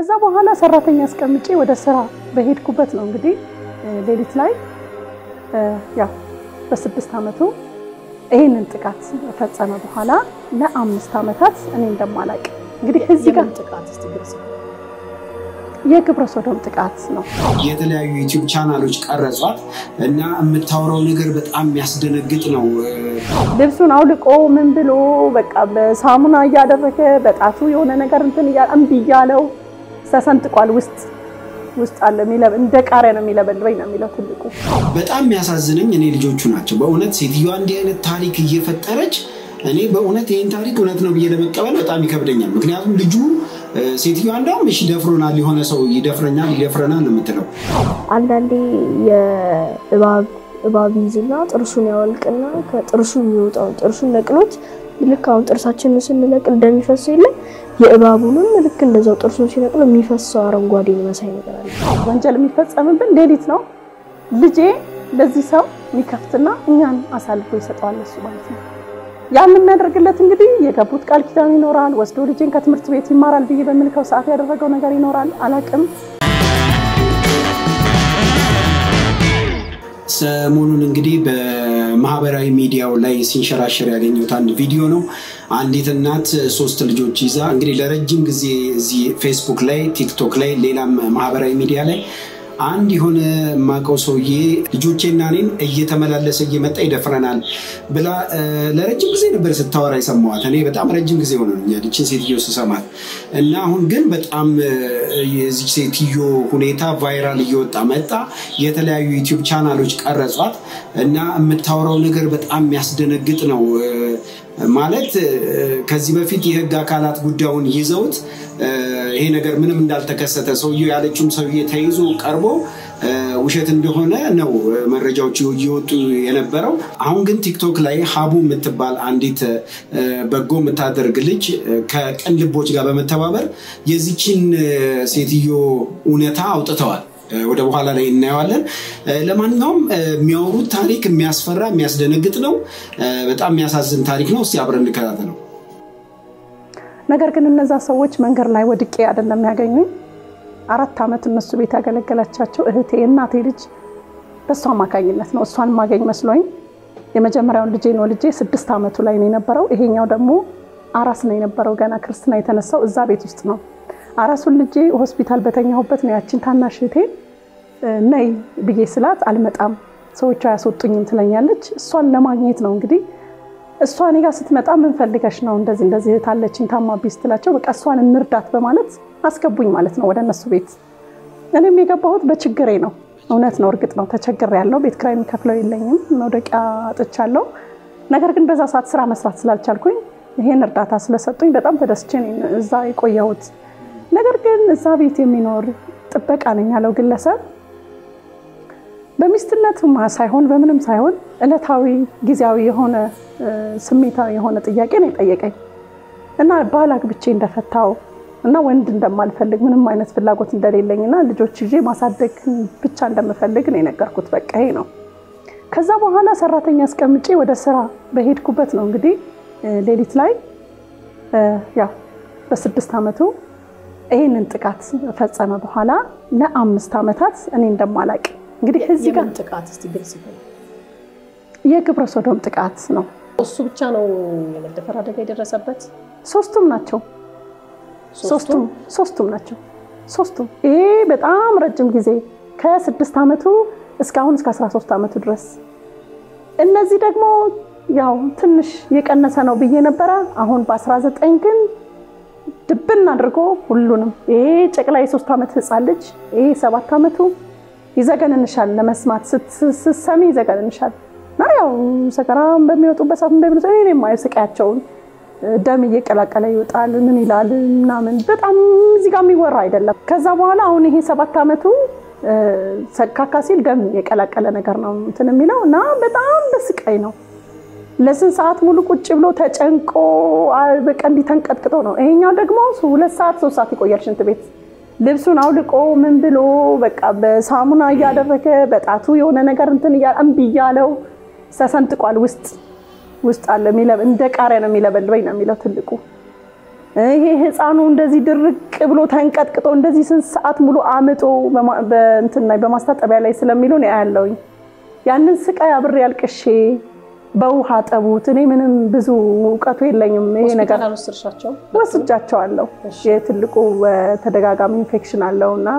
ከዛ በኋላ ሰራተኛ አስቀምጬ ወደ ስራ በሄድኩበት ነው እንግዲህ ሌሊት ላይ ያው በ6 አመቱ ይሄንን ጥቃት ፈጸመ በኋላ ለ5 አመታት እኔ እንደማላቅ እንግዲህ እዚህ ጋር ጥቃት እስቲ የግብረ ሰዶም ጥቃት ነው የተለያዩ ዩቲዩብ ቻናሎች ቀረጿት እና የምታወራው ነገር በጣም ያስደነግጥ ነው ልብሱን አውልቆ ምን ብሎ በቃ በሳሙና ያደረገ በጣቱ የሆነ ነገር እንትን ያለው ተሰንጥቋል ውስጥ አለ ሚለብ እንደ ቃሪያ ነው የሚለበልበኝ ነው የሚለው ትልቁ በጣም ያሳዝነኝ እኔ ልጆቹ ናቸው በእውነት ሴትዮዋ እንዲህ አይነት ታሪክ እየፈጠረች እኔ በእውነት ይሄን ታሪክ እውነት ነው ብዬ ለመቀበል በጣም ይከብደኛል ምክንያቱም ልጁ ሴትዮዋ እንደውም እሺ ደፍሮናል የሆነ ሰው ይደፍረናል ነው የምትለው አንዳንዴ የእባብ ይዝና ጥርሱን ያወልቅና ከጥርሱ የሚወጣው ጥርሱን ነቅሎት ልካውን ጥርሳችንን ስንነቅል እንደሚፈሰው ይለ የእባቡንም ልክ እንደዛው ጥርሱን ሲነቅል የሚፈሰው አረንጓዴ መሳይ ነገር አለ ወንጀል የሚፈጸምብን ሌሊት ነው ልጄ ለዚህ ሰው የሚከፍትና እኛን አሳልፎ ይሰጣል እሱ ማለት ነው ያን የሚያደርግለት እንግዲህ የገቡት ቃል ኪዳን ይኖራል ወስዶ ልጄን ከትምህርት ቤት ይማራል ብዬ በመልከው ሰዓት ያደረገው ነገር ይኖራል አላቅም ሰሞኑን እንግዲህ በማህበራዊ ሚዲያው ላይ ሲንሸራሸር ያገኘሁት አንድ ቪዲዮ ነው አንዲት እናት 3 ልጆች ይዛ እንግዲህ ለረጅም ጊዜ እዚህ ፌስቡክ ላይ ቲክቶክ ላይ ሌላም ማህበራዊ ሚዲያ ላይ አንድ የሆነ ማቀው ሰውዬ ልጆቼና እኔን እየተመላለሰ እየመጣ ይደፍረናል ብላ ለረጅም ጊዜ ነበር ስታወራ ይሰማዋት እኔ በጣም ረጅም ጊዜ ሆነኛል እቺን ሴትዮ ስሰማት እና አሁን ግን በጣም የዚህ ሴትዮ ሁኔታ ቫይራል እየወጣ መጣ የተለያዩ ዩቲዩብ ቻናሎች ቀረጿት እና የምታወራው ነገር በጣም ያስደነግጥ ነው ማለት ከዚህ በፊት የህግ አካላት ጉዳዩን ይዘውት ይሄ ነገር ምንም እንዳልተከሰተ ሰውዬው ያለችውም ሰውዬ ተይዞ ቀርቦ ውሸት እንደሆነ ነው መረጃዎች እየወጡ የነበረው አሁን ግን ቲክቶክ ላይ ሀቡ የምትባል አንዲት በጎ የምታደርግ ልጅ ከቀን ልቦች ጋር በመተባበር የዚችን ሴትዮ እውነታ አውጥተዋል ወደ በኋላ ላይ እናያለን ለማንኛውም የሚያወሩት ታሪክ የሚያስፈራ የሚያስደነግጥ ነው በጣም የሚያሳዝን ታሪክ ነው እስቲ አብረን እንከታተለው ነገር ግን እነዛ ሰዎች መንገር ላይ ወድቄ አይደለም ያገኙኝ 4 አመት እነሱ ቤት ያገለገላቻቸው እህቴ እናቴ ልጅ በሷ ማካኝነት ነው እሷን ማገኝ መስሎኝ የመጀመሪያውን ልጄ ነው ልጄ 6 አመቱ ላይ ነው የነበረው ይሄኛው ደግሞ አራስ ነው የነበረው ገና ክርስትና የተነሳው እዛ ቤት ውስጥ ነው አራሱን ልጄ ሆስፒታል በተኛሁበት ነው ያቺን ታናሽ እህቴ ነይ ብዬ ስላት አልመጣም ሰዎች ያስወጡኝም ትለኛለች እሷን ለማግኘት ነው እንግዲህ እሷን ጋር ስትመጣ ምን ፈልገሽ ነው እንደዚህ ታለችኝ ታማቢስ ትላቸው በቃ እሷን እንርዳት በማለት አስገቡኝ ማለት ነው ወደነሱ ቤት እኔም የገባሁት በችግሬ ነው እውነት ነው እርግጥ ነው ተቸግሬ ያለው ቤት ክራይ የሚከፍለው የለኝም መውደቂያ አጥቻለሁ ነገር ግን በዛ ሰዓት ስራ መስራት ስላልቻልኩኝ ይሄን እርዳታ ስለሰጡኝ በጣም ተደስቼ እዛ የቆየሁት ነገር ግን እዛ ቤት የሚኖር ጥበቃ ነኝ ያለው ግለሰብ በሚስትነት ሳይሆን በምንም ሳይሆን እለታዊ ጊዜያዊ የሆነ ስሜታዊ የሆነ ጥያቄ ነው የጠየቀኝ እና ባላግ ብቻ እንደፈታው እና ወንድ እንደማልፈልግ ምንም አይነት ፍላጎት እንደሌለኝና ልጆች ይዤ ማሳደግ ብቻ እንደምፈልግ ነው የነገርኩት በቃ ይሄ ነው ከዛ በኋላ ሰራተኛ አስቀምጬ ወደ ስራ በሄድኩበት ነው እንግዲህ ሌሊት ላይ ያው በ6 አመቱ ይሄንን ጥቃት ፈጸመ በኋላ ለ5 አመታት እኔ እንደማላቅ እንግዲህ እዚህ ጋር ጥቃት እስቲ ግልጽ ነው የግብረ ሰዶም ጥቃት ነው እሱ ብቻ ነው የመደፈር አደጋ የደረሰበት ሶስቱም ናቸው ይሄ በጣም ረጅም ጊዜ ከ6 አመቱ እስካሁን እስከ 13 አመቱ ድረስ እነዚህ ደግሞ ያው ትንሽ የቀነሰ ነው ብዬ ነበር አሁን በ19 ግን ድብን አድርጎ ሁሉንም ይሄ ጨቅላ የ3 አመት ህፃን ልጅ ይሄ 7 አመቱ ይዘገንንሻል ለመስማት ስትሰሚ ይዘገንንሻል ና ያው ሰከራም በሚወጡበት ሰዓት እንደብሉት እኔ የማይስቃቸው ደም እየቀላቀለ ይወጣል ምን ይላል ምናምን በጣም እዚህ ጋር የሚወራ አይደለም ከዛ በኋላ አሁን ይሄ 7 አመቱ ሰካካ ሲል ደም የቀላቀለ ነገር ነው እንትን የሚለውና በጣም በስቃይ ነው ለስንት ሰዓት ሙሉ ቁጭ ብሎ ተጨንቆ በቀንዲ ተንቀጥቅጦ ነው ይሄኛው ደግሞ 2 ሰዓት 3 ሰዓት ይቆያል ሽንት ቤት ልብሱን አውልቆ ምን ብሎ በቃ በሳሙና ያደረገ በጣቱ የሆነ ነገር እንትን ያለው ተሰንጥቋል ውስጥ አለ ሚለብ እንደ ቃሪያ ነው የሚለበልበኝ ነው የሚለው ትልቁ ይሄ ህፃኑ እንደዚህ ድርቅ ብሎ ተንቀጥቅጦ እንደዚህ ስንት ሰዓት ሙሉ አምጦ በእንትና በማስታጠቢያ ላይ ስለሚሉን ያያለውኝ ያንን ስቃይ አብሬ ያልቅሼ በውሃ ጠቡት እኔ ምንም ብዙ ዕውቀቱ የለኝም ይሄ ነገር ወስጃቸዋለሁ የትልቁ ተደጋጋሚ ኢንፌክሽን አለውና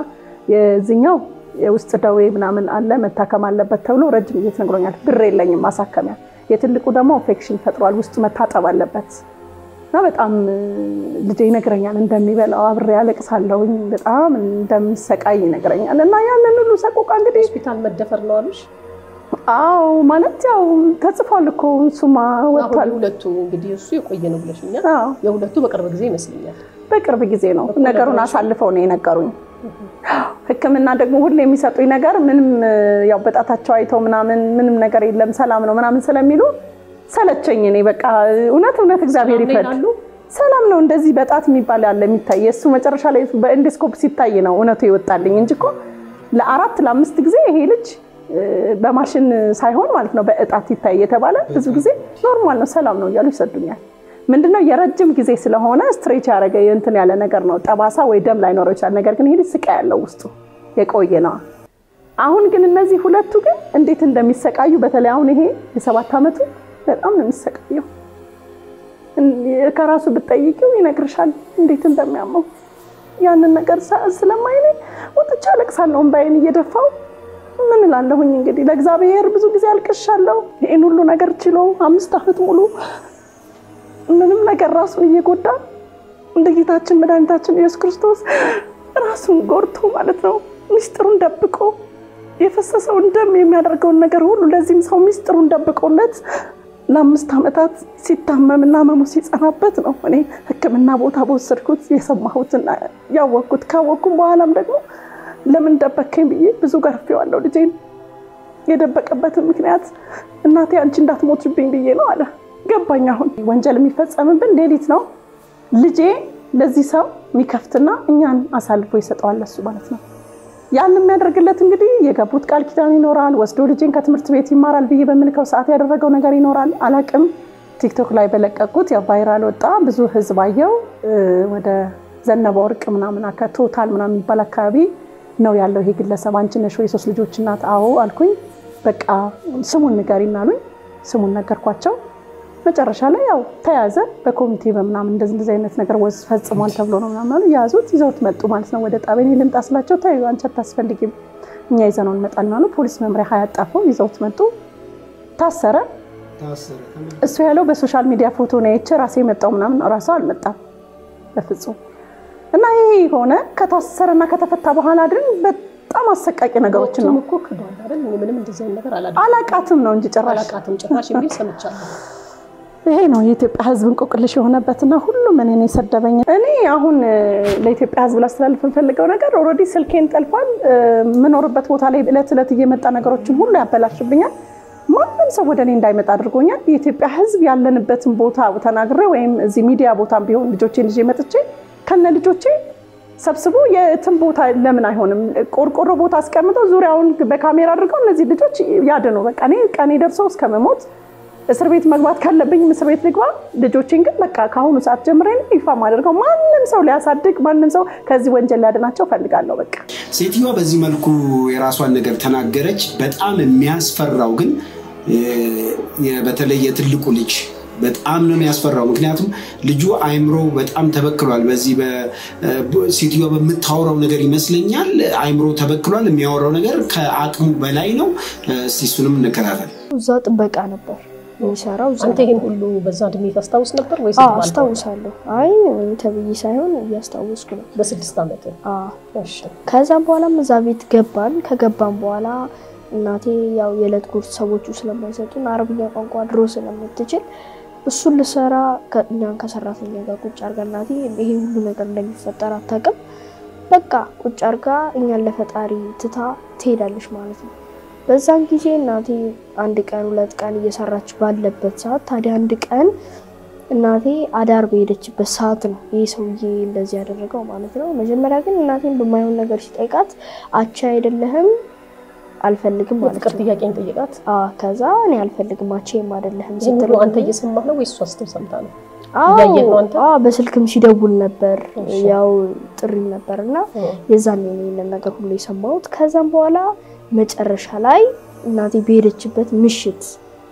የዚህኛው የውስጥ ደዌ ምናምን አለ መታከም አለበት ተብሎ ረጅም ጊዜ ተነግሮኛል ብር የለኝም ማሳከሚያ የትልቁ ደግሞ ኢንፌክሽን ፈጥሯል ውስጥ መታጠብ አለበት እና በጣም ልጄ ይነግረኛል እንደሚበላው አብሬ ያለቅሳለሁኝ በጣም እንደሚሰቃይ ይነግረኛል እና ያንን ሁሉ ሰቆቃ እንግዲህ ሆስፒታል መደፈር ነው አሉሽ አው ማለት ያው ተጽፏል እኮ ሱማ ወጥቷል ሁለቱ እንግዲህ እሱ የቆየ ነው ብለሽኛል የሁለቱ በቅርብ ጊዜ ይመስልኛል በቅርብ ጊዜ ነው ነገሩን አሳልፈው ነው የነገሩኝ ህክምና ደግሞ ሁሉ የሚሰጡኝ ነገር ምንም ያው በጣታቸው አይተው ምንም ነገር የለም ሰላም ነው ምናምን ስለሚሉ ሰለቸኝ እኔ በቃ እውነት እግዚአብሔር ይፈድ ሰላም ነው እንደዚህ በጣት የሚባል ያለ የሚታይ እሱ መጨረሻ ላይ በኢንዶስኮፕ ሲታይ ነው እውነቱ ይወጣልኝ እንጂ እኮ ለአራት ለአምስት ጊዜ ይሄ ልጅ በማሽን ሳይሆን ማለት ነው በእጣት ይታይ የተባለ ብዙ ጊዜ ኖርማል ነው ሰላም ነው እያሉ ይሰዱኛል ምንድነው የረጅም ጊዜ ስለሆነ ስትሬች ያረገ እንትን ያለ ነገር ነው ጠባሳ ወይ ደም ላይ ኖር ይችላል ነገር ግን ይሄ ስቃይ ያለው ውስጡ የቆየ ነው አሁን ግን እነዚህ ሁለቱ ግን እንዴት እንደሚሰቃዩ በተለይ አሁን ይሄ የ7 አመቱ በጣም ነው የሚሰቃየው ከራሱ ብትጠይቂው ይነግርሻል እንዴት እንደሚያመው ያንን ነገር ስለማይኔ ወጥቻ ለቅሳለሁ ባይን እየደፋው ምን እላለሁኝ እንግዲህ ለእግዚአብሔር ብዙ ጊዜ አልቅሻለሁ ይሄን ሁሉ ነገር ችሎ 5 አመት ሙሉ ምንም ነገር ራሱን እየጎዳ እንደ ጌታችን መድኃኒታችን ኢየሱስ ክርስቶስ ራሱን ጎርቶ ማለት ነው ሚስጥሩን ደብቆ የፈሰሰው ደም የሚያደርገው ነገር ሁሉ ለዚህም ሰው ሚስጥሩን ደብቆለት ለ5 አመታት ሲታመምና መሞት ሲጸናበት ነው እኔ ህክምና ቦታ በወሰድኩት የሰማሁትና ያወቅኩት ካወቅኩም በኋላም ደግሞ ለምን ደበከኝ ብዬ ብዙ ገርፌዋለሁ ልጄን የደበቀበት ምክንያት እናቴ አንቺ እንዳትሞትብኝ ብዬ ነው አለ ገባኝ አሁን ወንጀል የሚፈጸምብን ሌሊት ነው ልጄ ለዚህ ሰው ሚከፍትና እኛን አሳልፎ ይሰጣዋል እሱ ማለት ነው ያን የሚያደርግለት እንግዲህ የገቡት ቃል ኪዳን ይኖራል ወስዶ ልጄን ከትምህርት ቤት ይማራል ብዬ በመልከው ሰዓት ያደረገው ነገር ይኖራል አላቅም ቲክቶክ ላይ በለቀቁት ያው ቫይራል ወጣ ብዙ ህዝብ አየው ወደ ዘነበ ወርቅ ምናምን ቶታል ምናምን ይባል አካባቢ ነው ያለው ይሄ ግለሰብ አንቺ ነሽ ወይ 3 ልጆች እናት አዎ አልኩኝ በቃ ስሙን ንገሪና አሉኝ ስሙን ነገርኳቸው መጨረሻ ላይ ያው ተያዘ በኮሚቴ በመናም እንደዚህ አይነት ነገር ወስ ፈጽሟል ተብሎ ነው ምናምን ያዙት ይዘውት መጡ ማለት ነው ወደ ጣበኔ ልምጣስላቸው ታዩ አንቺ አታስፈልጊም እኛ ይዘነው እንመጣለን ማለት ፖሊስ መምሪያ ያጣፈው ይዘውት መጡ ታሰረ እሱ ያለው በሶሻል ሚዲያ ፎቶ ነው ራሴ መጣው ምናምን ራሱ አልመጣም በፍጹም እና ይሄ ሆነ ከታሰረና ከተፈታ በኋላ ግን በጣም አሰቃቂ ነገሮች ነው እኮ ከዶላ አይደል ምንም እንደዚህ ነገር አላቃትም ነው እንጂ ጭራሽ የሚል ሰምቻለሁ ይሄ ነው የኢትዮጵያ ህዝብ እንቆቅልሽ የሆነበትና ሁሉም እኔን ይሰደበኝ እኔ አሁን ለኢትዮጵያ ህዝብ ላስተላልፍ ፈልገው ነገር ኦሬዲ ስልኬን ጠልፏል ምኖርበት ቦታ ላይ እለት እየመጣ ነገሮችን ሁሉ ያበላሽብኛል ማንም ሰው ወደኔ እንዳይመጣ አድርጎኛል የኢትዮጵያ ህዝብ ያለንበትን ቦታ ተናግሬ ወይም እዚህ ሚዲያ ቦታም ቢሆን ልጆቼን ልጄ መጥቼ ከነ ልጆቼ ሰብስቦ የትም ቦታ ለምን አይሆንም ቆርቆሮ ቦታ አስቀምጠው ዙሪያውን በካሜራ አድርገው እነዚህ ልጆች ያደኑ በቃ እኔ ቀኔ ደርሰው እስከመሞት እስር ቤት መግባት ካለብኝ እስር ቤት ልግባ ልጆቼን ግን በቃ ካሁኑ ሰዓት ጀምረን ይፋ ማድረጋው ማንንም ሰው ሊያሳድግ ማንንም ሰው ከዚህ ወንጀል ሊያድናቸው ፈልጋለሁ በቃ ሴትየዋ በዚህ መልኩ የራሷን ነገር ተናገረች በጣም የሚያስፈራው ግን በተለይ የትልቁ ልጅ በጣም ነው የሚያስፈራው ምክንያቱም ልጁ አይምሮ በጣም ተበክሏል በዚህ በሴትየዋ በመታወራው ነገር ይመስለኛል አይምሮ ተበክሏል የሚያወራው ነገር ከአቅሙ በላይ ነው ሲሱንም እንከታተል እዛ ጥበቃ ነበር የሚሰራው አንተ ይሄን ሁሉ በዛ ድሜ ታስታውስ ነበር ወይስ አስታውሳለሁ አይ ተብዬ ሳይሆን ያስታውስኩ ነው በ6 አመት እሺ ከዛ በኋላም እዛ ቤት ገባን ከገባን በኋላ እናቴ ያው የለት ጉርስ ሰዎቹ ስለማይሰጡን አረብኛ ቋንቋ ድሮ ስለምትችል እሱን ለሰራ ከኛን ከሰራተኛ ጋር ቁጭ አርጋ እናቴ ይሄ ሁሉ ነገር እንደሚፈጠር አታውቅም በቃ ቁጭ አርጋ እኛን ለፈጣሪ ትታ ትሄዳለች ማለት ነው በዛን ጊዜ እናቴ አንድ ቀን ሁለት ቀን እየሰራች ባለበት ሰዓት ታዲያ አንድ ቀን እናቴ አዳር በሄደችበት ሰዓት ነው ይሄ ሰውዬ እንደዚህ ያደረገው ማለት ነው መጀመሪያ ግን እናቴን በማይሆን ነገር ሲጠይቃት አቻ አይደለህም አልፈልግም ማለት ነው ጥያቄን ጠይቃት ከዛ እኔ አልፈልግም አቻም አይደለህም ስትል አንተ እየሰማህ ነው ወይስ ሷስተው ሰምታ ነው ያየህ ነው አንተ በስልክም ሲደውል ነበር ያው ጥሪ ነበርና የዛኔ ነው ነገር ሁሉ የሰማሁት ከዛም በኋላ መጨረሻ ላይ እናቴ በሄደችበት ምሽት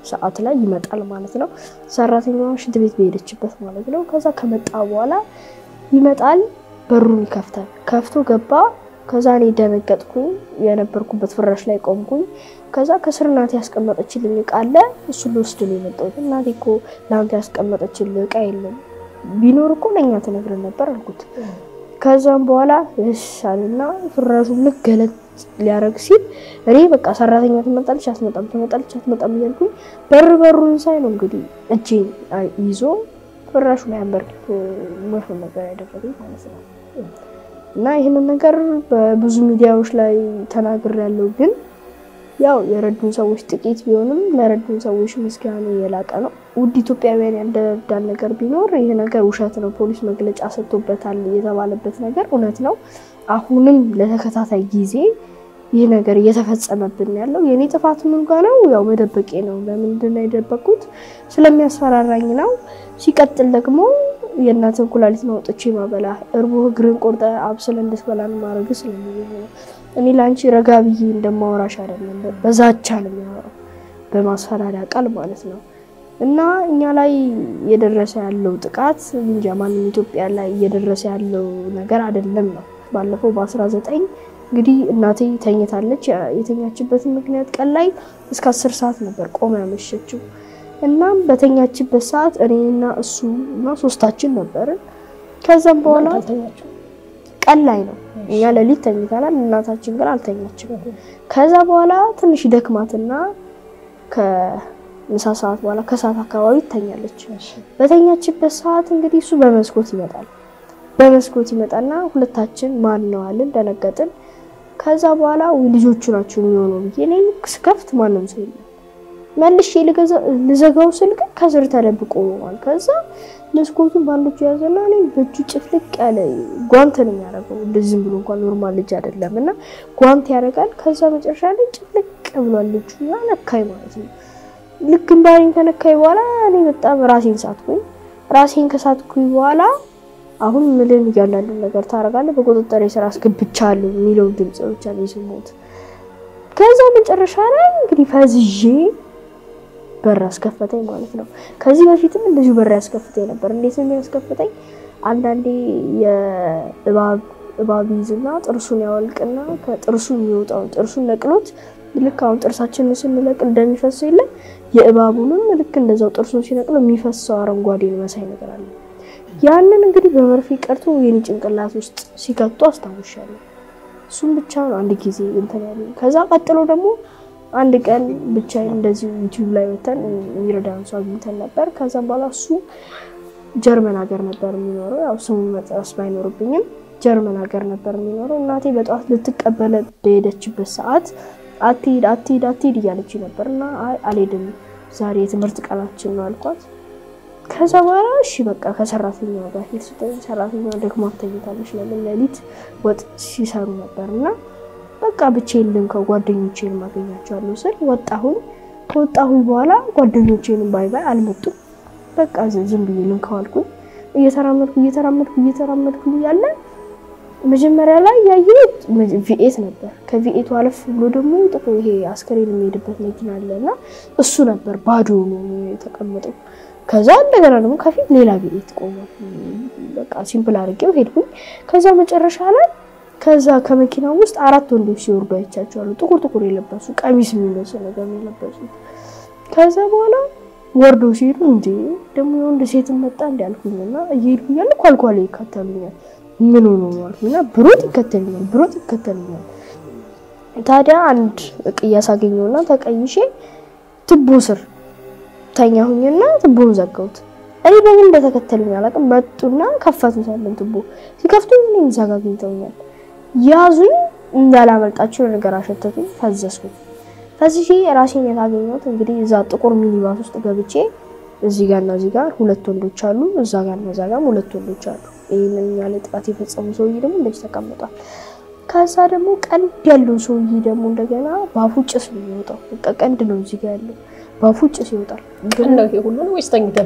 ሰዓት ላይ ይመጣል ማለት ነው ሰራተኛዋ ሽንት ቤት በሄደችበት ማለት ነው ከዛ ከመጣ በኋላ ይመጣል በሩን ይከፍታል ከፍቶ ገባ ከዛ እኔ ደነገጥኩኝ የነበርኩበት ፍራሽ ላይ ቆምኩኝ ከዛ ከስር እናቴ ያስቀመጠችልኝ ቃለ እሱ ልወስድ ነው የመጣው እናቴ እኮ ላንተ ያስቀመጠችልኝ ዕቃ የለም ቢኖር እኮ ለኛ ተነግረን ነበር አልኩት ከዛም በኋላ እሻልና ፍራሹን ልገለጥ ሊያረግ ሲል እኔ በቃ ሰራተኛ ትመጣለች አትመጣም እያልኩኝ በሩን ሳይ ነው እንግዲህ እጄን ይዞ ፍራሹ ላይ አንበርክቶ መሆን ነገር ያደረገኝ ማለት ነው እና ይሄንን ነገር በብዙ ሚዲያዎች ላይ ተናግሬያለሁ ግን ያው የረዱን ሰዎች ጥቂት ቢሆንም ለረዱን ሰዎች ምስጋና የላቀ ነው ውድ ኢትዮጵያውያን ያንደዳል ነገር ቢኖር ይሄ ነገር ውሸት ነው ፖሊስ መግለጫ ሰጥቶበታል የተባለበት ነገር እውነት ነው አሁንም ለተከታታይ ጊዜ ይሄ ነገር እየተፈጸመብን ያለው የኔ ጥፋት ምን ጋር ነው ያው መደበቄ ነው ለምንድን ነው የደበቁት ስለሚያስፈራራኝ ነው ሲቀጥል ደግሞ የእናትን ኩላሊት ነው ወጥቼ ማበላ እርቦ ግርን ቆርጠ አብስለ እንድትበላን ማረግ ስለሚሆን እኔ ላንቺ ረጋብዬ እንደማወራሽ አይደለም በዛቻ ነው የሚያወራው በማስፈራሪያ ቃል ማለት ነው እና እኛ ላይ የደረሰ ያለው ጥቃት እንጃ ማንም ኢትዮጵያ ላይ የደረሰ ያለው ነገር አይደለም ነው ባለፈው በ19 እንግዲህ እናቴ ተኝታለች የተኛችበት ምክንያት ቀን ላይ እስከ 10 ሰዓት ነበር ቆማ ያመሸችው እና በተኛችበት ሰዓት እኔና እሱ እና ሶስታችን ነበር ከዛም በኋላ ቀን ላይ ነው እኛ ለሊት ተኝተናል እናታችን ግን አልተኛችም ከዛ በኋላ ትንሽ ደክማትና ከምሳ ሰዓት በኋላ ከሰዓት አካባቢ ተኛለች በተኛችበት ሰዓት እንግዲህ እሱ በመስኮት ይመጣና ሁለታችን ማን ነው አለን ደነገጥን ከዛ በኋላ ልጆቹ ናቸው የሚሆነው ብዬ ስከፍት ማንንም ሰው የለም መልሼ ልዘጋው ስልክ ከስር ተደብቆ ነው ከዛ መስኮቱን ባንዶቹ ያዘና እኔ በእጁ ጭፍልቅ ያለ ጓንት ነው ያደረገው እንደዚህ ብሎ እንኳን ኖርማል ልጅ አይደለምና ጓንት ያደርጋል ከዛ መጨረሻ ላይ ጭፍልቅ ብሏል ልጁ ያነካይ ማለት ነው ልክ እንዳይን ተነካይ በኋላ እኔ በጣም ራሴን ከሳትኩኝ በኋላ አሁን ምንም ያላለ ነገር ታረጋለህ በቁጥጥር ስራ አስገብቻለሁ የሚለው ድምጽ ብቻ ነው የሰማሁት ከዛ መጨረሻ ላይ እንግዲህ ፈዝዤ በር አስከፈተኝ ማለት ነው ከዚህ በፊትም እንደዚህ በር ያስከፈተኝ ነበር እንዴት ነው ያስከፈተኝ አንዳንዴ የእባብ ይዝና ጥርሱን ያወልቅና ከጥርሱ የሚወጣው ጥርሱን ነቅሎት ልክ አሁን ጥርሳችንን ስንለቅል እንደሚፈሰው ይለ የእባቡንም ልክ እንደዛው ጥርሱን ሲነቅል የሚፈሰው አረንጓዴ መሳይ ነገር አለ ያንን እንግዲህ በመርፌ ቀርቶ የኔ ጭንቅላት ውስጥ ሲከቱ አስታውሻለሁ እሱም ብቻ ነው አንድ ጊዜ እንትን ያለው ከዛ ቀጥሎ ደግሞ አንድ ቀን ብቻ እንደዚህ ዩቲዩብ ላይ ወተን ይረዳን ሰው አግኝተን ነበር ከዛም በኋላ እሱ ጀርመን ሀገር ነበር የሚኖረው ያው ስሙን መጥራስ ባይኖርብኝም ጀርመን ሀገር ነበር የሚኖረው እናቴ በጧት ልትቀበለ በሄደችበት ሰዓት አትሂድ እያለች ነበርና አልሄድም ዛሬ የትምህርት ቀናችን ነው አልኳት ከዛ በኋላ እሺ በቃ ከሰራተኛው ጋር ሰራተኛው ደግሞ አተኝታለች ለሌሊት ወጥ ሲሰሩ ነበርና በቃ ብቻዬን ከጓደኞቼን ማገኛቸዋለሁ ስል ወጣሁኝ በኋላ ጓደኞቼን ባይ አልመጡም በቃ ዝም ብዬ ልንከዋልኩኝ እየተራመድኩ ያለ መጀመሪያ ላይ ያየሁት ቪኤት ነበር ከቪኤቱ አለፍ ብሎ ደግሞ ጥቁር ይሄ አስከሬን የሚሄድበት መኪና አለና እሱ ነበር ባዶ ነው የተቀመጠው ከዛ እንደገና ደግሞ ከፊት ሌላ ቪኤት ቆሞ በቃ ሲምፕል አድርጌው ሄድኩኝ ከዛ መጨረሻ ላይ ከዛ ከመኪናው ውስጥ 4 ወንዶች ሲወርዱ አይቻቸዋለሁ ጥቁር የለበሱ ቀሚስ የሚመስል ነገር የለበሱ ከዛ በኋላ ወርዶ ሲሉ እንዴ ደግሞ ወንድ ሴት መጣ እንዲያልኩኝና እየሄድኩኝ ያለ ኳልኳሌ ይከተሉኛል ምን ሆኖ ነው አልኩኝና ብሮት ይከተሉኛል ታዲያ አንድ እቅያስ አገኘውና ተቀይሼ ትቦ ስር ተኛሁኝና ትቦን ዘጋሁት እኔ በምን እንደተከተሉኝ አላውቅም መጡና ከፈቱት ያለን ትቦ ሲከፍቱኝ እኔን ዘጋግኝተውኛል ያዙኝ እንዳላመልጣቸው ነገር አሸተቱኝ ፈዘስኩኝ ፈዝሼ ራሴን ያገኘሁት እንግዲህ እዛ ጥቁር ሚኒባስ ውስጥ ገብቼ እዚህ ጋር ሁለት ወንዶች አሉ እዛ ጋር ሁለት ወንዶች አሉ ይሄንን ያለ ጥቃት የፈጸሙ ሰውዬ ደግሞ እንደዚህ ተቀምጧል ከዛ ደግሞ ቀንድ ያለው ሰውዬ ደግሞ እንደገና ባፉ ጭስ ነው የሚወጣው በቃ ቀንድ ነው እዚህ ጋር ያለው ባፉጭ ሲወጣል ግን ነው ይሄ ሁሉ ነው ወይስ ተኝተህ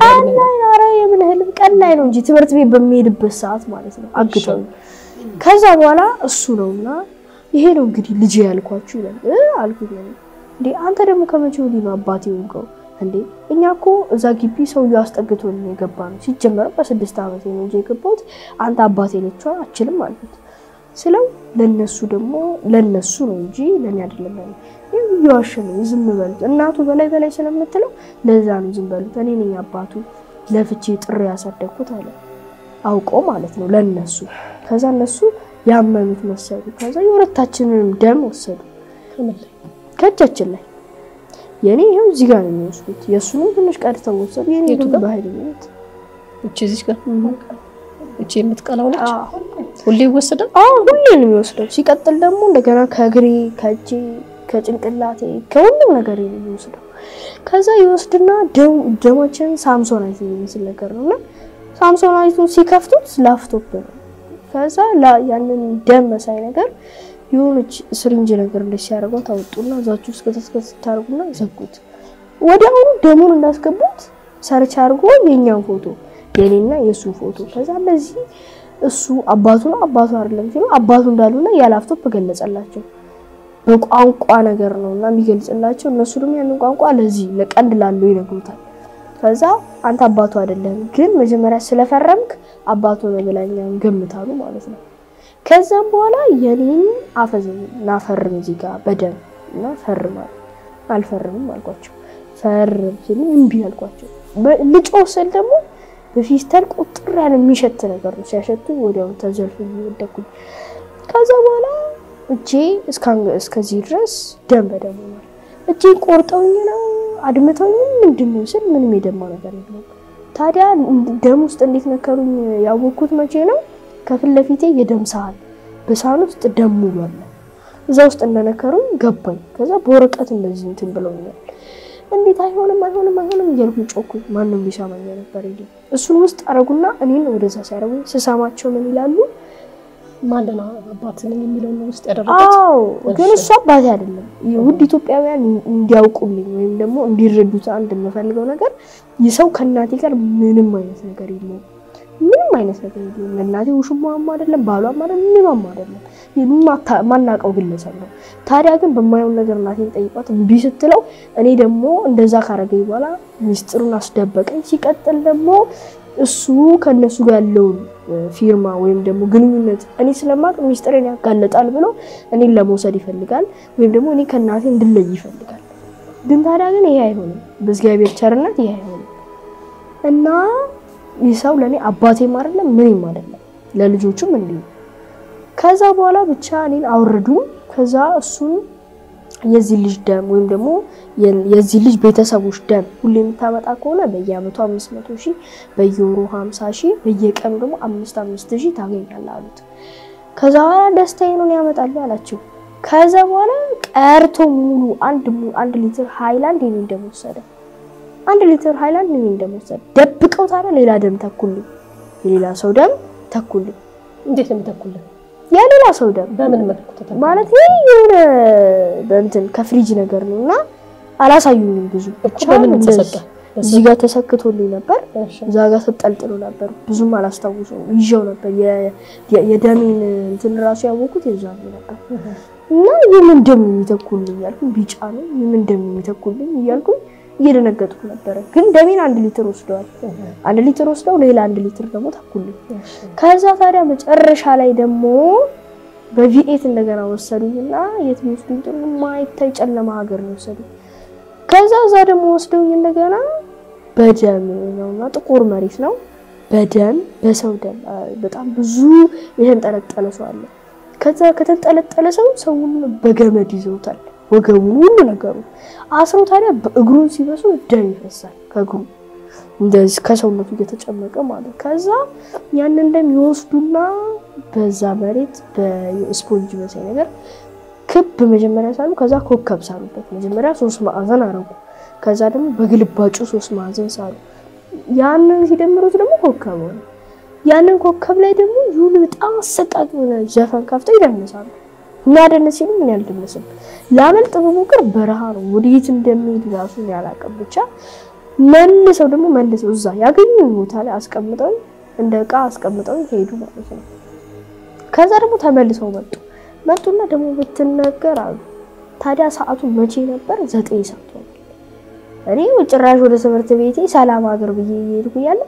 ኧረ የምን ህልም ቀን ላይ ነው እንጂ ትምህርት ቤት በሚሄድበት ሰዓት ማለት ነው አግተው ከዛ በኋላ እሱ ነውና ይሄ ነው እንግዲህ ልጅ ያልኳችሁ ይላል አልኩኝ እንዴ አንተ ደግሞ ከመቼው ሊማ አባቴ ሆንከው እንዴ እኛኮ እዛ ግቢ ሰው ያስጠግቶን የገባነው ሲጀመር በ6 አመት ነው እንጂ የገባሁት አንተ አባቴ ነች አችልም ማለት ስለው ለነሱ ደግሞ ለነሱ ነው እንጂ ለኛ አይደለም ማለት ይዋሽኑ ዝም በሉት እናቱ በላይ ስለምትለው ለዛ ነው ዝም በሉት እኔ ነኝ አባቱ ለፍቼ ጥሪ ያሳደግኩት አለ አውቆ ማለት ነው ለነሱ ከዛ እነሱ ያመኑት መሰሉ ከዛ የወረታችንን ደም ወሰዱ ከእጃችን ላይ የኔ ይሄው እዚህ ጋር ነው የሚወስዱት የሱንም ትንሽ ቀርተው ወሰዱ የኔ ደግሞ ባይልኝት እዚህ ጋር እቺ የምትቀላው ነች ሁሌ ይወሰዳል ሁሌ ነው የሚወስደው ሲቀጥል ደግሞ እንደገና ከግሬ ከእጄ ከጭንቅላቴ ከሁሉም ነገር ይወስደው ከዛ ይወስድና ደማችን ሳምሶናይት የሚመስል ነገር ነውና ሳምሶናይቱ ሲከፍቱት ላፕቶፕ ነው ከዛ ያንን ደም መሳይ ነገር ይሁንች ስሪንጅ ነገር እንደሲያደርገው ታውጡና እዛችሁ እስከተስከስ ታርጉና ዘጉት ወዲያው ደሙን እንዳስገቡት ሰርች አድርጎ የኛን ፎቶ የኔና የሱ ፎቶ ከዛ እንደዚህ እሱ አባቱ ነው አባቱ አይደለም ሲሉ አባቱ እንዳሉና ያ ላፕቶፕ ገለጸላቸው በቋንቋ ነገር ነውና የሚገልጽላቸው እነሱ ደግሞ ያንን ቋንቋ ለዚህ ለቀንድ ላለው ይነግሩታል ከዛ አንተ አባቱ አይደለም ግን መጀመሪያ ስለፈረምክ አባቱ ነው ብላኛን ገምታሉ ማለት ነው ከዛም በኋላ የኔን አፈዝና ፈርም እዚህ ጋር በደም እና ፈርማል አልፈርምም አልኳቸው ፈርም ሲሉ እንቢ አልኳቸው ልጮሰል ደግሞ በፊስተር ቁጥር ያለ የሚሸት ነገር ነው ሲያሸቱ ወዲያው ተዘልፈኝ ወደኩኝ ከዛ በኋላ እጄ እስከዚህ ድረስ ደም በደም ነው እጄ ቆርጠውኝ ነው አድምተውኝ ምንድነው ስል ምንም የደማ ነገር የለም ታዲያ ደም ውስጥ እንዴት ነከሩኝ ያወኩት መቼ ነው ከፊት ለፊቴ የደም ሳህን በሳህን ውስጥ ደም ሙሉ አለ እዛ ውስጥ እንደነከሩኝ ገባኝ ከዛ በወረቀት እንደዚህ እንትን ብለውኛል እንዴት አይሆንም እያልኩኝ ጮኩኝ ማንንም ቢሰማኝ ነበር እንዴ እሱን ውስጥ አረጉና እኔን ወደዛ ሲያረጉኝ ስሳማቸው ምን ይላሉ ማንደና አባት ነኝ የሚለው ነው ውስጥ ያደረጋት ግን እሱ አባቴ አይደለም ይሁድ ኢትዮጵያውያን እንዲያውቁልኝ ወይም ደግሞ እንዲረዱት አንድ የምፈልገው ነገር ይሰው ከናቴ ጋር ምንም አይነት ነገር የለም ለናቴ ውሽማማ አይደለም ባሏም ምንም አይደለም ማናቀው ግለሰብ ነው ታዲያ ግን በማየው ነገር እናቴን ጠይቋት እንቢ ስትለው እኔ ደግሞ እንደዛ ካረገኝ በኋላ ሚስጥሩን አስደበቀኝ ሲቀጥል ደግሞ እሱ ከነሱ ጋር ያለው ፊርማ ወይም ደግሞ ግንኙነት እኔ ስለማቅ ሚስጥሬን ያጋለጣል ብሎ እኔን ለመውሰድ ይፈልጋል ወይም ደግሞ እኔ ከናቴ እንድለይ ይፈልጋል ግን ታዲያ ግን ይሄ አይሆንም በእግዚአብሔር ቸርነት ይሄ አይሆንም እና ይሰው ለኔ አባቴ አይደለም ምንም አይደለም ለልጆቹም እንዴ ከዛ በኋላ ብቻ እኔን አወረዱ ከዛ እሱን የዚህ ልጅ ደም ወይም ደግሞ የዚህ ልጅ ቤተሰቦች ደም ሁሌ የምታመጣ ከሆነ በየአመቱ 500,000 በየወሩ 50,000 በየቀኑ ደግሞ 5,000 ታገኛለህ አሉት ከዛ በኋላ ደስታዬን ያመጣሉ አላችሁ ከዛ በኋላ ቀርቶ ሙሉ አንድ ሊትር ሃይላንድ እኔ እንደወሰደ 1 ሊትር ሃይላንድ እኔ እንደወሰደ ደብቀው ታዲያ ሌላ ደም ተኩልኝ የሌላ ሰው ደም ተኩልኝ እንዴት ነው ተኩልኝ የሌላ ሰው ደም በምን መልኩ ተተኩልኝ ማለት የሆነ በእንትን ከፍሪጅ ነገር ነውና አላሳዩኝም ብዙ ብቻ በምን ተሰጠ እዚህ ጋር ተሰክቶልኝ ነበር እዛ ጋር ተጠልጥሎ ነበር ብዙም አላስታውሰው ይዤው ነበር የደሜን እንትን ራሱ ያወቁት የዛኔ ነበር እና የምን ደም የሚተኩልኝ ያልኩኝ ቢጫ ነው የምን ደም የሚተኩልኝ ያልኩኝ እየደነገጥኩ ነበር ግን ደሜን 1 ሊትር ወስደዋል 1 ሊትር ወስደው ሌላ 1 ሊትር ደግሞ ተኩልኝ ከዛ ታዲያ መጨረሻ ላይ ደግሞ በቪኤት እንደገና ወሰዱኝና የት ወስዱኝ ጥሩ ማይታይ ጨለማ ሀገር ነው ወሰዱኝ ከዛ ደግሞ ወስደውኝ እንደገና በደም ነውና ጥቁር መሬት ነው በደም በሰው ደም በጣም ብዙ የተንጠለጠለ ሰው አለ ከዛ ከተንጠለጠለ ሰውን በገመድ ይዘውታል ወገቡን ሁሉ ነገሩ አስሮ ታዲያ በእግሩን ሲበሱ ደም ይፈሳል ከእግሩ እንደዚህ ከሰውነቱ እየተጨመቀ ማለት ከዛ ያንን ደም ይወስዱና በዛ መሬት በስፖንጅ መሰለ ነገር ክብ መጀመሪያ ሳሉ ከዛ ኮከብ ሳሉበት መጀመሪያ 3 ማዕዘን አረጉ ከዛ ደግሞ በግልባጩ 3 ማዕዘን ሳሉ ያንን ሲደምሩት ደግሞ ኮከብ ሆነ ያንን ኮከብ ላይ ደግሞ ይሁን በጣም አሰቃቂ ሆነ ዘፈን ከፍተው ይደንሳሉ የሚያደንስ ሲሉ ምን ያልደነስም ላመልጥ በሞከር በረሃ ነው ወዴት እንደሚሄድ ራሱን ያላቀም ብቻ መልሰው ደግሞ መልሰው እዛ ያገኙ ቦታ ላይ አስቀምጠው እንደ ዕቃ አስቀምጠው ሄዱ ማለት ነው። ከዛ ደግሞ ተመልሰው መጡና ደግሞ ብትነገር አሉ ታዲያ ሰዓቱ መቼ ነበር 9 ሰዓት ነው። እኔ ወጭራሽ ወደ ትምህርት ቤቴ ሰላም ሀገር ብዬ ሄድኩ ያለ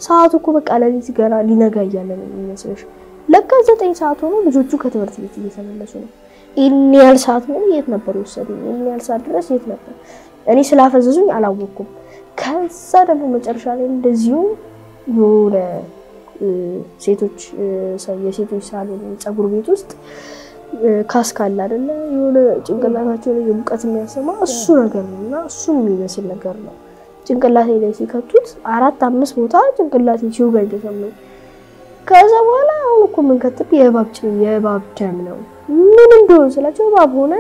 ሰዓቱ እኮ በቃ ለሊት ገና ሊነጋ ያለ ነው የሚመስልሽ ለካ 9 ሰዓት ሆኖ ልጆቹ ከትምህርት ቤት እየተመለሱ ነው። ኢኒያል ሰዓት ነው የት ነበር ወሰዱኝ ኢኒያል ሰዓት ድረስ የት ነበር እኔ ስላፈዘዙኝ አላወኩም። ከዛ ደግሞ መጨረሻ ላይ እንደዚሁ የሆነ ሴቶች የሴቶች ሳሎን ፀጉር ቤት ውስጥ ካስካል አይደለ የሆነ ጭንቅላታቸው ላይ ሙቀት የሚያሰማ እሱ ነገር ነውና እሱ የሚመስል ነገር ነው። ጭንቅላቴ ላይ ሲከቱት 4-5 ቦታ ጭንቅላቴ ሲወጋኝ ተሰማኝ። ከዛ በኋላ አሁን እኮ ምን ከተብ የባብ ደም ነው ምን እንደሆነ ስላቸው ባብ ሆነ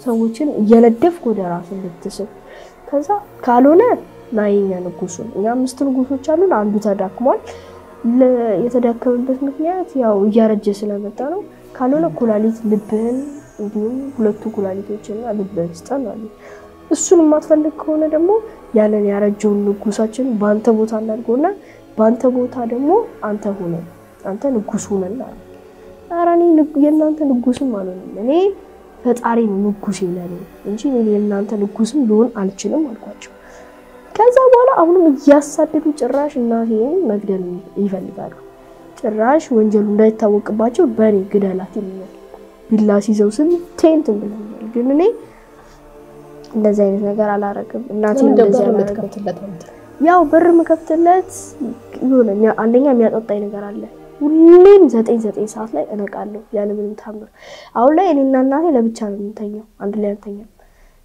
ሰዎችን እየለደፍኩ ወደ ራስ እንድትስብ ከዛ ካልሆነ ናይኛ ንጉሱ እኛ 5 ንጉሶች አሉን አንዱ ተዳክሟል የተዳከመበት ምክንያት ያው እያረጀ ስለመጣ ነው። ካልሆነ ኩላሊት ልብህን እንዲሁም 2 ኩላሊቶችና ልብህን ስጠናል እሱን ማትፈልግ ከሆነ ደግሞ ያንን ያረጀውን ንጉሳችን ባንተ ቦታ እናድርጎና ባንተ ቦታ ደግሞ አንተ ንጉስ ሆነና አራኒ የናንተ ንጉስም አልሆንም እኔ ፈጣሪ ንጉስ ይላል እንጂ የናንተ ንጉስም ሊሆን አልችልም አልኳቸው። ከዛ በኋላ አሁንም ያሳደዱ ጭራሽ እናቴን መግደል ይፈልጋሉ። ጭራሽ ወንጀሉ እንዳይታወቅባቸው በኔ ግደላት ይላል ቢላስ ይዘው ስንቴንት ብለኛል። ግን እኔ እንደዛ አይነት ነገር አላረግም። እናቴ እንደዛ ያረከተለት ያው በር መከፍተለት ይሆነ አንደኛ የሚያጠጣኝ ነገር አለ ሁሌም 9 ሰዓት ላይ እነቃለሁ ያለ ምንም ታምር። አሁን ላይ እኔና እናቴ ለብቻ ነው የምንተኛው አንድ ላይ አንተኛም።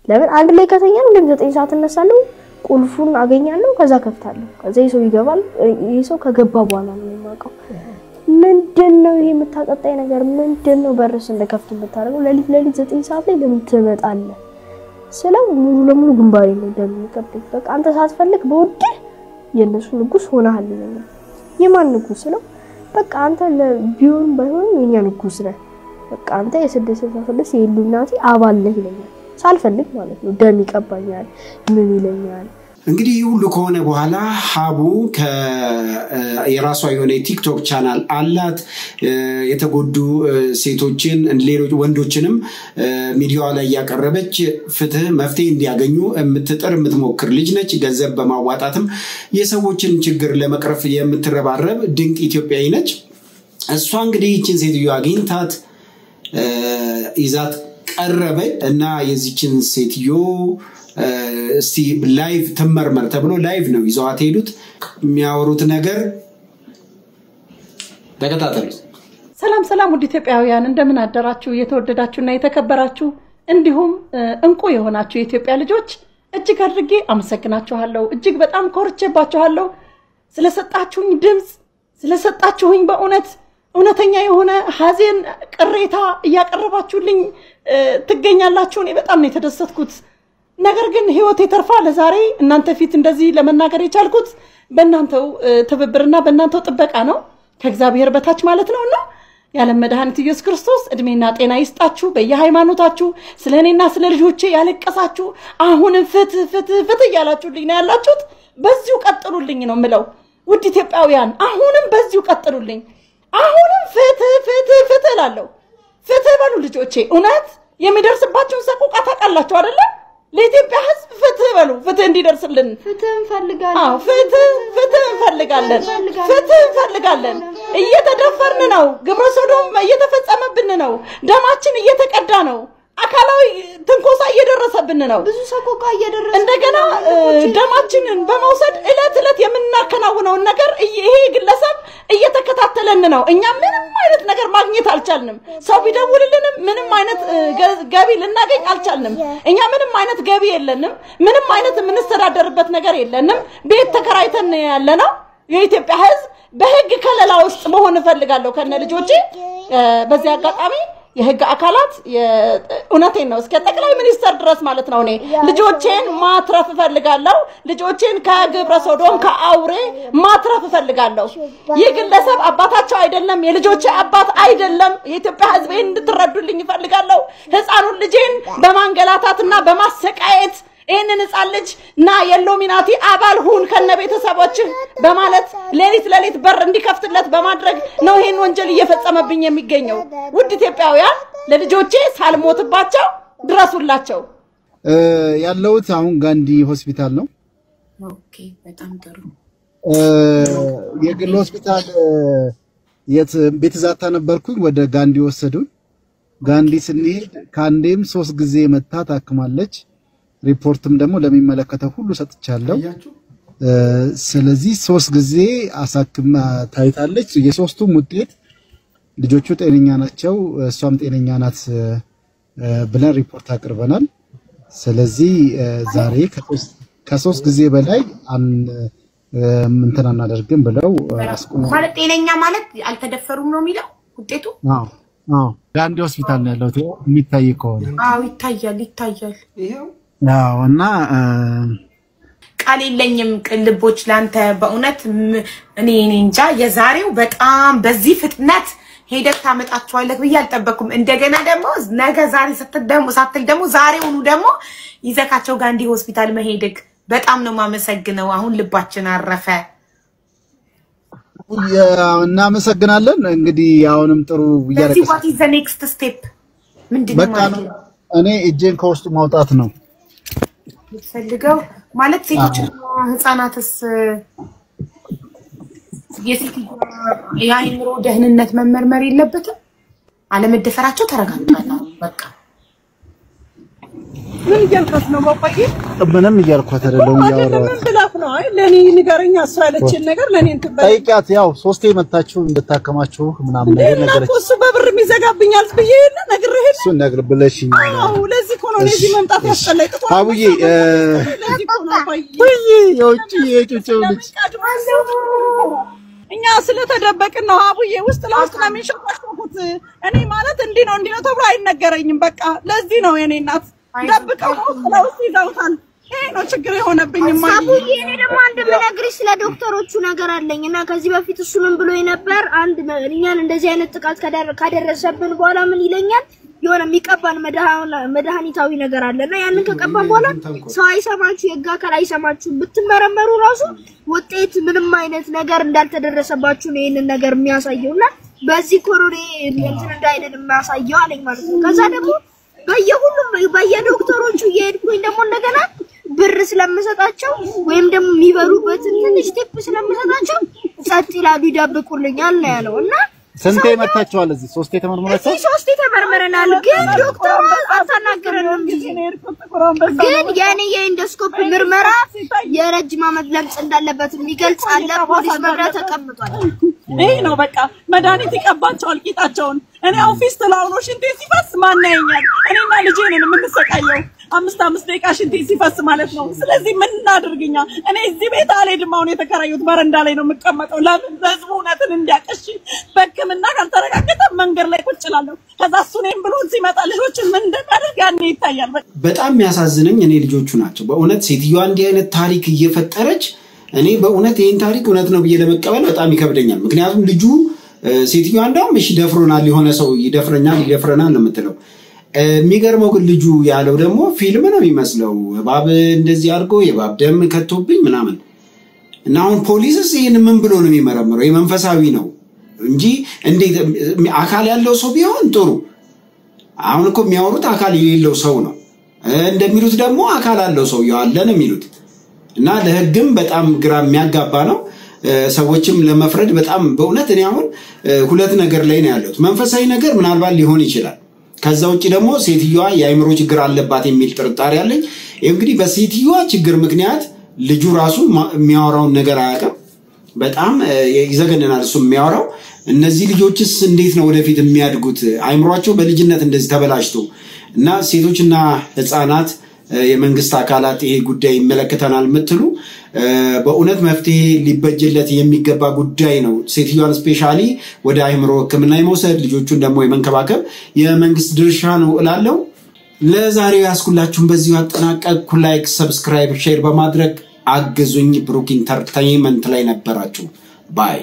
ለምን አንድ ላይ ከተኛን ሁሌም 9 ሰዓት እነሳለሁ ቁልፉን አገኛለሁ ከዛ ከፍታለሁ ከዛ ይሰው ይገባል ይሰው ከገባ በኋላ ነው የማውቀው ምንድነው ይሄ የምታጠጣኝ ነገር ምንድነው በርስ እንደከፍት የምታረገው ለሊት 9 ሰዓት ላይ ለምን ትመጣለህ ስለው ሙሉ ለሙሉ ግንባሬ ነው እንደሚቀበል በቃ አንተ ሳትፈልግ በወድ የነሱ ንጉስ ሆነሃል ይለኛል። የማን ንጉስ ነው በቃ አንተ ለቢሆን ባይሆን የኛ ንጉስ ነህ በቃ አንተ የ666 የሉናቲ አባል ነህ ይለኛል። ሳልፈልግ ማለት ነው ደም ይቀባኛል ምን ይለኛል። እንግዲህ ሁሉ ከሆነ በኋላ ሀቡ የራሷ የሆነ ቲክቶክ ቻናል አላት የተጎዱ ሴቶችን ሌሎች ወንዶችንም ሚዲያዋ ላይ ያቀረበች ፍትህ መፍትሄ እንዲያገኙ የምትጥር የምትሞክር ልጅ ነች። ገንዘብ በማዋጣትም የሰዎችን ችግር ለመቅረፍ የምትረባረብ ድንቅ ኢትዮጵያዊ ነች። እሷ እንግዲህ ይህችን ሴትዮ አግኝታት ይዛት ቀረበ እና የዚችን ሴትዮ እስቲ ላይቭ ተመርመር ተብሎ ላይቭ ነው ይዘዋት ሄዱት። የሚያወሩት ነገር ተከታተሉት። ሰላም ውድ ኢትዮጵያውያን እንደምን አደራችሁ? የተወደዳችሁና የተከበራችሁ እንዲሁም እንቁ የሆናችሁ የኢትዮጵያ ልጆች እጅግ አድርጌ አመሰግናችኋለሁ። እጅግ በጣም ኮርቼባችኋለሁ። ስለሰጣችሁኝ ድምጽ ስለሰጣችሁኝ በእውነት እውነተኛ የሆነ ሐዘን ቅሬታ ያቀረባችሁልኝ ትገኛላችሁ። እኔ በጣም ነው የተደሰትኩት። ነገር ግን ህይወቴ ተርፋ ለዛሬ እናንተ ፊት እንደዚህ ለመናገር የቻልኩት በእናንተው ትብብርና በእናንተው ጥበቃ ነው ከእግዚአብሔር በታች ማለት ነውና ያለም መድኃኒት ኢየሱስ ክርስቶስ እድሜና ጤና ይስጣችሁ። በየሃይማኖታችሁ ስለኔና ስለ ልጆቼ ያለቀሳችሁ አሁን ፍትህ ያላችሁልኝ ነው ያላችሁት። በዚሁ ቀጥሉልኝ ነው ምለው ውድ ኢትዮጵያውያን አሁንም በዚሁ ቀጥሉልኝ። አሁንም ፍትህ ላለው ፍትህ በሉ ልጆቼ። እውነት የሚደርስባችሁን ሰቆቃ ታውቃላችሁ አይደለ? ለኢትዮጵያ ህዝብ ፍትህ በሉ ፍትህ እንዲደርስልን ፍትህ እንፈልጋለን። ፍትህ እንፈልጋለን። እየተደፈርን ነው። ግብረ ሰዶም እየተፈጸመበት ነው። ደማችን እየተቀዳ ነው። አካላዊ ትንኮሳ እየደረሰብን ነው። ብዙ ሰቆቃ እየደረሰ እንደገና ደማችንን በመውሰድ እለት የምናከናውነው ነገር ይሄ ግለሰብ እየተከታተለን ነው። እኛ ምንም አይነት ነገር ማግኘት አልቻልንም። ሰው ቢደውልልንም ምንም አይነት ገቢ ልናገኝ አልቻልንም። እኛ ምንም አይነት ገቢ የለንም። ምንም አይነት የምንስተዳደርበት ነገር የለንም። ቤት ተከራይተን ያለነው የኢትዮጵያ ህዝብ በህግ ከለላ ውስጥ መሆን ፈልጋለሁ ከነ ልጆቼ። በዚህ አጋጣሚ የህግ አካላት እውነቴን ነው እስከ ጠቅላይ ሚኒስተር ድረስ ማለት ነው እኔ ልጆቼን ማትረፍ ፈልጋለሁ ልጆቼን ከግብረ ሶዶም ከአውሬ ማትረፍ ፈልጋለሁ የግለሰብ አባታቸው አይደለም የልጆቼ አባት አይደለም የኢትዮጵያ ህዝብ እንድትረዱልኝ ፈልጋለሁ ህፃኑን ልጄን በማንገላታትና በማሰቃየት ይሄንን ህፃን ልጅ ና የሎሚናቲ አባል ሁን ከነቤተሰቦች በማለት ሌሊት በር እንዲከፍትለት በማድረግ ነው ይሄን ወንጀል እየፈጸመብኝ የሚገኘው ውድ ኢትዮጵያውያን ለልጆቼ ሳልሞትባቸው ድረሱላቸው ያለውት አሁን ጋንዲ ሆስፒታል ነው ኦኬ በጣም ጥሩ የግል ሆስፒታል የት ቤተዛታ ነበርኩኝ ወደ ጋንዲ ወሰዱኝ ጋንዲ ስንሄድ ካንዴም 3 ጊዜ መታ ታክማለች ሪፖርትም ደግሞ ለሚመለከተው ሁሉ ሰጥቻለሁ ስለዚህ 3 ጊዜ አሳክማ ታይታለች የሶስቱም ውጤት ልጆቹ ጤነኛ ናቸው እሷም ጤነኛ ናት ብለን ሪፖርት አቅርበናል ስለዚህ ዛሬ ከ3 ጊዜ በላይ እንትን አናደርግም ብለው አስቆሙ ማለት ጤነኛ ማለት አልተደፈሩም ነው የሚለው ውጤቱ አዎ ጋንዲ ሆስፒታል ነው ያለው የሚታይ ከሆነ አዎ ይታያል ይሄው እና ቃል የለኝም ቅልቦች ላንተ በእውነት እኔ እንጃ የዛሬው በጣም በዚህ ፍጥነት ሄደት ታመጣቸዋለህ ብዬ አልጠበኩም እንደገና ደግሞ ነገ ዛሬ ሳትል ደግሞ ዛሬውኑ ደግሞ ይዘካቸው ጋንዲ ሆስፒታል መሄድክ በጣም ነው ማመሰግነው አሁን ልባችን አረፈ እናመሰግናለን እንግዲህ አሁንም ጥሩ ያረከስ what is the next step ምንድነው ማለት እኔ እጄን ከውስጡ ማውጣት ነው ፈልገው ማለት ሴቶችና ህፃናትስ የአይምሮ ደህንነት መመርመር የለበትም አለመደፈራቸው ተረጋግጧል በቃ ምን እያልከት ነው ባባዬ ምንም እያልኳት አይደለም ያወራው ምን ብላፍ ነው አይ ለኔ ንገረኛ እሷ ያለችን ነገር ለኔ እንትበል ጠይቂያት ያው 3 መታችሁ እንድታከማችሁ ምናምን ነገር እሱ በብር የሚዘጋብኛል ብዬ ነግሬህ እሱ ነግር ብለሽኝ አው ለዚህ እኮ ነው ለዚህ መምጣት ያስጠላኝ ጥቷ አቡዬ ለዚህ እኮ ነው ባዬ የውጪ የጩጩ ልጅ እኛ ስለተደበቅን ነው አቡዬ ውስጥ ለውስጥ ነው የሚሸፋሽኩት እኔ ማለት እንዲህ ነው ተብሎ አይነገረኝም በቃ ለዚህ ነው የኔ እናት ደብቀው ስለውስጥ ይዘውታል ይሄ ነው ችግር የሆነብኝ ማለት አቡዬ እኔ ደግሞ አንድ ምነግርሽ ስለ ዶክተሮቹ ነገር አለኝና ከዚህ በፊት እሱ ምን ብሎ ነበር አንድ እኛን እንደዚህ አይነት ጥቃት ካደረሰብን በኋላ ምን ይለኛል የሆነ የሚቀባን መድኃኒታዊ ነገር አለና ያንን ከቀባን በኋላ ሰው አይሰማችሁ የጋካል አይሰማችሁ ብትመረመሩ ራሱ ውጤት ምንም አይነት ነገር እንዳልተደረሰባችሁ ነው ይሄንን ነገር የሚያሳየውና በዚህ ኮሮኔ እንትን እንዳይደል የሚያሳየው አለኝ ማለት ነው ከዛ ደግሞ በየዶክተሮቹ እየሄድኩኝ ደግሞ እንደገና ብር ስለምሰጣቸው ወይም ደግሞ የሚበሉበት ትንሽ ቲፕ ስለምሰጣቸው ጸጥ ይላሉ ይደብቁልኛል ነው ያለውና ስንቴ መታችኋል እዚህ 3 ተመርመራችሁ 3 ተመርመረናል ግን ዶክተሩ አታናገረንም ግን ያኔ የኢንዶስኮፕ ምርመራ የረጅም አመት ለምጽ እንዳለበት የሚገልጽ አለ ፖሊስ መብሪያ ተቀምጧል ይሄ ነው በቃ መድኃኒት ይቀባቸዋል ቂጣቸውን እኔ ኦፊስ ተላውኖ ሽንቴ ሲፈስ ማን ያየኛል እኔና ልጄ ነን የምንሰቃየው 5 ደቂቃ ሽንቴ ሲፈስ ማለት ነው ስለዚህ ምን እናድርግኛ እኔ እዚህ ቤት አልሄድም አሁን የተከራዩት በረንዳ ላይ ነው የምቀመጠው ለምን ህዝቡ እውነትን እንዲያቀሽ በህክምና ካልተረጋገጠ መንገድ ላይ ቁጭ እላለሁ ከዛ እሱ ነኝ ብሎ ሲመጣ ልጆችን ምን እንደሚያደርግ ያኔ ይታያል በጣም የሚያሳዝነኝ እኔ ልጆቹ ናቸው በእውነት ሴትዮዋ እንዲህ አይነት ታሪክ እየፈጠረች እኔ በእውነት ይሄን ታሪክ እውነት ነው ብዬ ለመቀበል በጣም ይከብደኛል ምክንያቱም ልጁ ሴትዮዋ እንደውም እሺ ደፍሮናል የሆነ ሰው ይደፍረናል ነው የምትለው የሚገርመው ግን ልጁ ያለው ደግሞ ፊልም ነው የሚመስለው ባብ እንደዚህ አድርጎ የባብ ደም ከቶብኝ ምናምን እና አሁን ፖሊስስ ይሄን ምን ብሎ ነው የሚመረምረው የመንፈሳዊ ነው እንጂ እንዴት አካል ያለው ሰው ቢሆን ጥሩ አሁን እኮ የሚያወሩት አካል የሌለው ሰው ነው እንደሚሉት ደግሞ አካል አለው ሰው ያለ ነው የሚሉት እና ለህግም በጣም ግራ የሚያጋባ ነው ሰዎችም ለመፍረድ በጣም በእውነት እኔ አሁን ሁለት ነገር ላይ ነው ያለው መንፈሳዊ ነገር ምናልባት ሊሆን ይችላል ከዛ ውጪ ደግሞ ሴትዮዋ የአይምሮ ችግር አለባት የሚል ጥርጣሬ አለኝ እንግዲህ በሴትዮዋ ችግር ምክንያት ልጁ ራሱ የሚያወራው ነገር አያውቅም በጣም ይዘገነናል እሱ የሚያወራው እነዚህ ልጆችስ እንዴት ነው ወደፊት የሚያድጉት አይምሮአቸው በልጅነት እንደዚህ ተበላሽቶ እና ሴቶችና ህፃናት የመንግስት አካላት ይሄ ጉዳይ ይመለከተናል ምትሉ በእውነት መፍትሄ ሊበጅለት የሚገባ ጉዳይ ነው ሴትዮዋን ስፔሻሊ ወደ አይምሮ ህክምና የመውሰድ ልጆቹን ደግሞ የመንከባከብ የመንግስት ድርሻ ነው እላለሁ ለዛሬው ያስኩላችሁን በዚሁ አጠናቀቅኩ ላይክ ሰብስክራይብ ሼር በማድረግ አግዙኝ ብሩክ ኢንተርቴይንመንት ላይ ነበራችሁ ባይ